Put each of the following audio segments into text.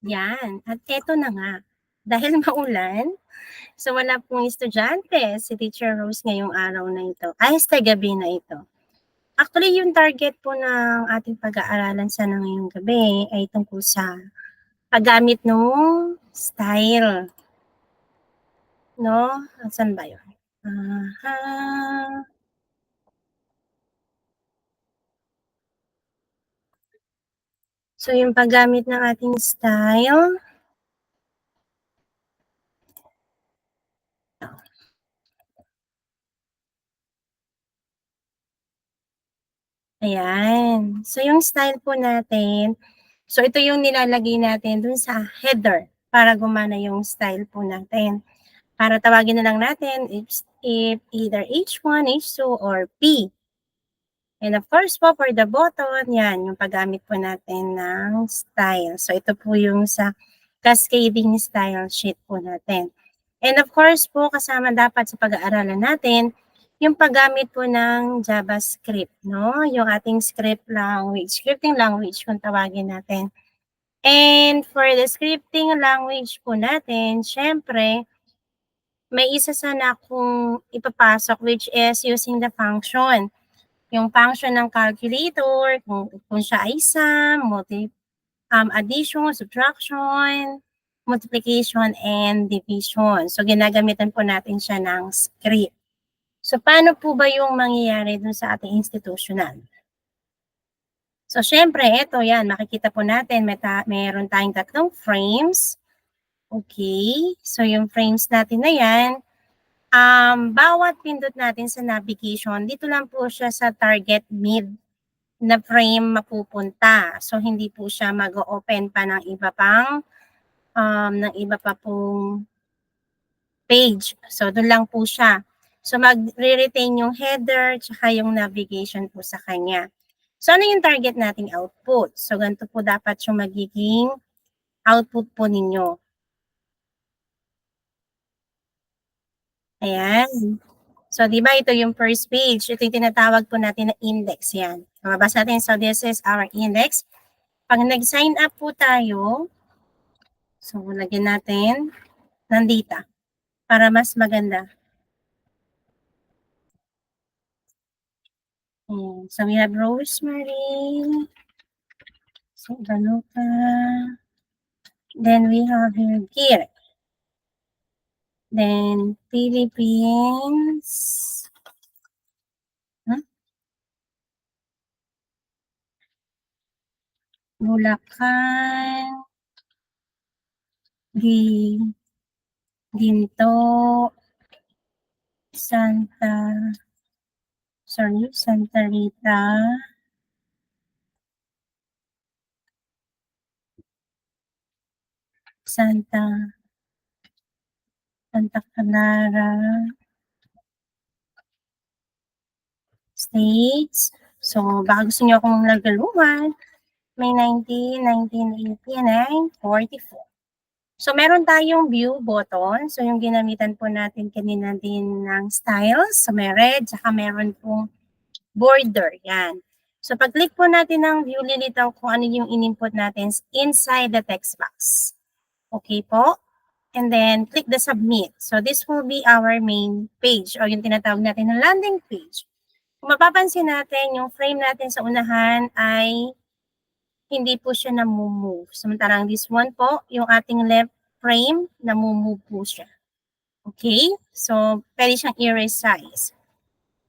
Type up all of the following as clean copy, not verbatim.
Yan, at eto na nga, dahil maulan, so wala pong estudyante si Teacher Rose ngayong araw na ito, ay sa gabi na ito. Actually, yung target po ng ating pag-aaralan sana ngayong gabi ay tungkol sa paggamit ng style. No? Saan ba yun? Aha. So, yung paggamit ng ating style. Ayan. So, yung style po natin, so ito yung nilalagay natin dun sa header para gumana yung style po natin. Para tawagin na lang natin if either H1, H2, or P. And of course po, for the button, yan, yung paggamit po natin ng style. So, ito po yung sa cascading style sheet po natin. And of course po, kasama dapat sa pag-aaralan natin, yung paggamit po ng JavaScript, no? Yung ating script language, scripting language kung tawagin natin. And for the scripting language po natin, syempre, may isa sana akong ipapasok which is using the function. Yung function ng calculator, kung siya ay sum, addition, subtraction, multiplication, and division. So, ginagamitan po natin siya ng script. So, paano po ba yung mangyayari dun sa ating institutional? So, syempre, ito yan, makikita po natin, meron tayong tatlong frames. Okay, so yung frames natin na yan, bawat pindot natin sa navigation, dito lang po siya sa target mid na frame mapupunta. So, hindi po siya mag-open pa ng iba pa pong page. So, doon lang po siya. So, magre-retain yung header tsaka yung navigation po sa kanya. So, ano yung target nating output? So, ganito po dapat yung magiging output po ninyo. Ayan. So, di ba ito yung first page. Ito yung tinatawag po natin na index. Yan. Mababasa natin. So, this is our index. Pag nag-sign up po tayo, so, lagyan natin ng data para mas maganda. So, we have Rosemary. So, Danuka. Then, we have here Gear. Then, Philippines. Bulacan. Ginto. Santa Rita. Santa Clara States. So, baka gusto niyo akong nagaluhan. May 19, 1989, 44. So, meron tayong view button. So, yung ginamitan po natin kanina din ng styles. So, may red, saka meron pong border. Yan. So, pag-click po natin ng view, lilitaw kung ano yung in-input natin inside the text box. Okay po? And then, click the submit. So, this will be our main page o yung tinatawag natin na landing page. Kung mapapansin natin, yung frame natin sa unahan ay hindi po siya namumove. Samantalang this one po, yung ating left frame, namumove po siya. Okay? So, pwede siyang i-resize.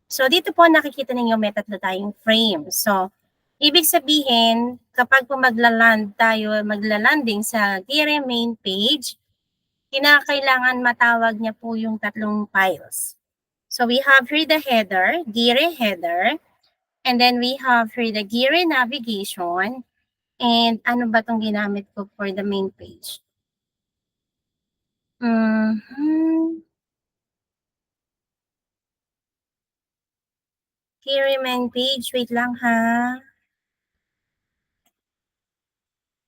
So, dito po nakikita ninyo may tatlo tayong frame. So, ibig sabihin, kapag po maglalanding sa Gire main page, kinakailangan matawag niya po yung tatlong files. So, we have here the header, Gire header, and then we have here the Gire navigation, and ano ba itong ginamit ko for the main page? Gire main page, wait lang ha.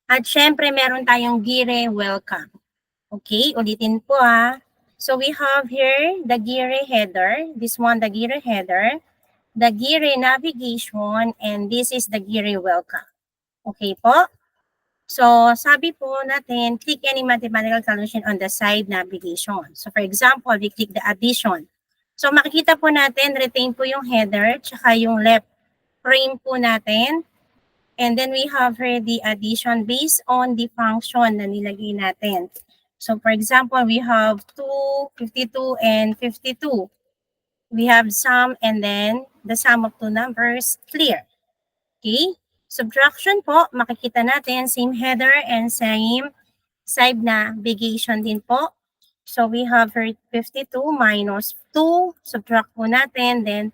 At syempre, meron tayong Gire welcome. Okay, ulitin po ha. So we have here the Gire header, this one the Gire header, the Gire navigation, and this is the Gire welcome. Okay po? So, sabi po natin, click any mathematical calculation on the side navigation. So, for example, we click the addition. So, makikita po natin, retain po yung header, tsaka yung left frame po natin. And then we have here the addition based on the function na nilagay natin. So, for example, we have 2, 52, and 52. We have sum and then the sum of two numbers, clear. Okay? Subtraction po, makikita natin, same header and same side navigation din po. So, we have here 52 minus 2. Subtract po natin, then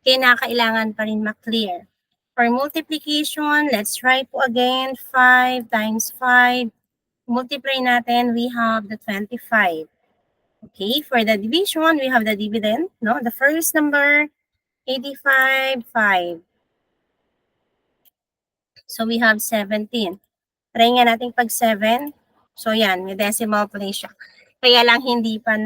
kinakailangan pa rin ma-clear. For multiplication, let's try po again. 5 times 5. Multiply natin, we have the 25. Okay, for the division, we have the dividend. No, the first number, 85, 5. So we have 17. Try nga natin pag 7. So yan, may decimal place siya. Kaya lang hindi pa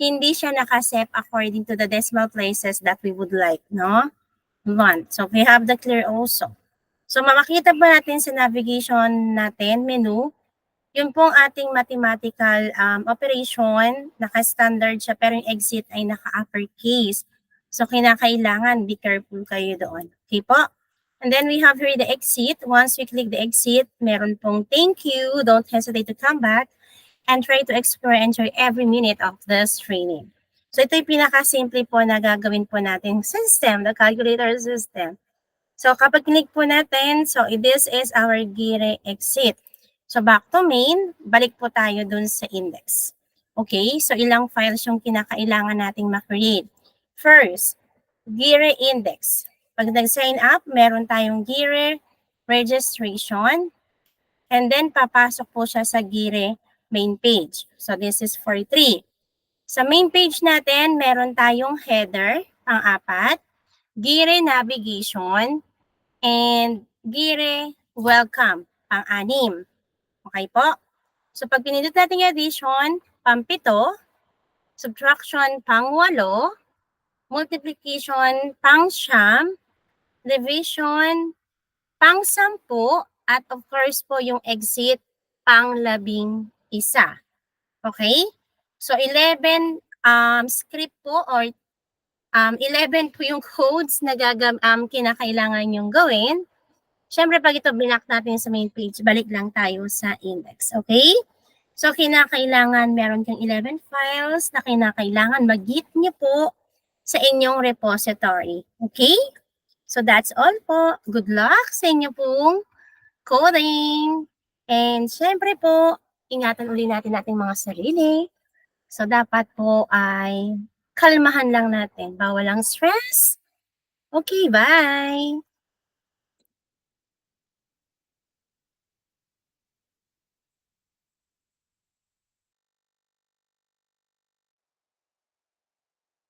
hindi siya naka-set according to the decimal places that we would like, no? 1. So we have the clear also. So makikita ba natin sa navigation natin, menu, yun pong ating mathematical operation, naka-standard siya, pero yung exit ay naka-uppercase. So kinakailangan, be careful kayo doon. Okay po? And then we have here the exit. Once we click the exit, meron pong thank you. Don't hesitate to come back and try to explore and enjoy every minute of this training. So ito yung pinaka-simple po na gagawin po natin system, the calculator system. So kapag click po natin, so this is our Gire exit. So back to main, balik po tayo dun sa index. Okay, so ilang files yung kinakailangan nating ma-create. First, Gire index. Pag nag-sign up, meron tayong Gire registration. And then papasok po siya sa Gire main page. So this is for 3. Sa main page natin, meron tayong header, pang-4, Gire navigation, and Gire welcome, pang-6. Okay po? So pag pinindot natin yung addition, pang-7, subtraction, pang-8, multiplication, pang-9, division, pang-10, at of course po yung exit, pang-11. Okay? So 11 script po or 11 po yung codes na kinakailangan yung gawin. Siyempre, pag ito binak natin sa main page, balik lang tayo sa index. Okay? So, kinakailangan meron kang 11 files na kinakailangan mag-git niyo po sa inyong repository. Okay? So, that's all po. Good luck sa inyo pong coding. And siyempre po, ingatan uli natin ating mga sarili. So, dapat po ay kalmahan lang natin. Bawal ang stress. Okay, bye!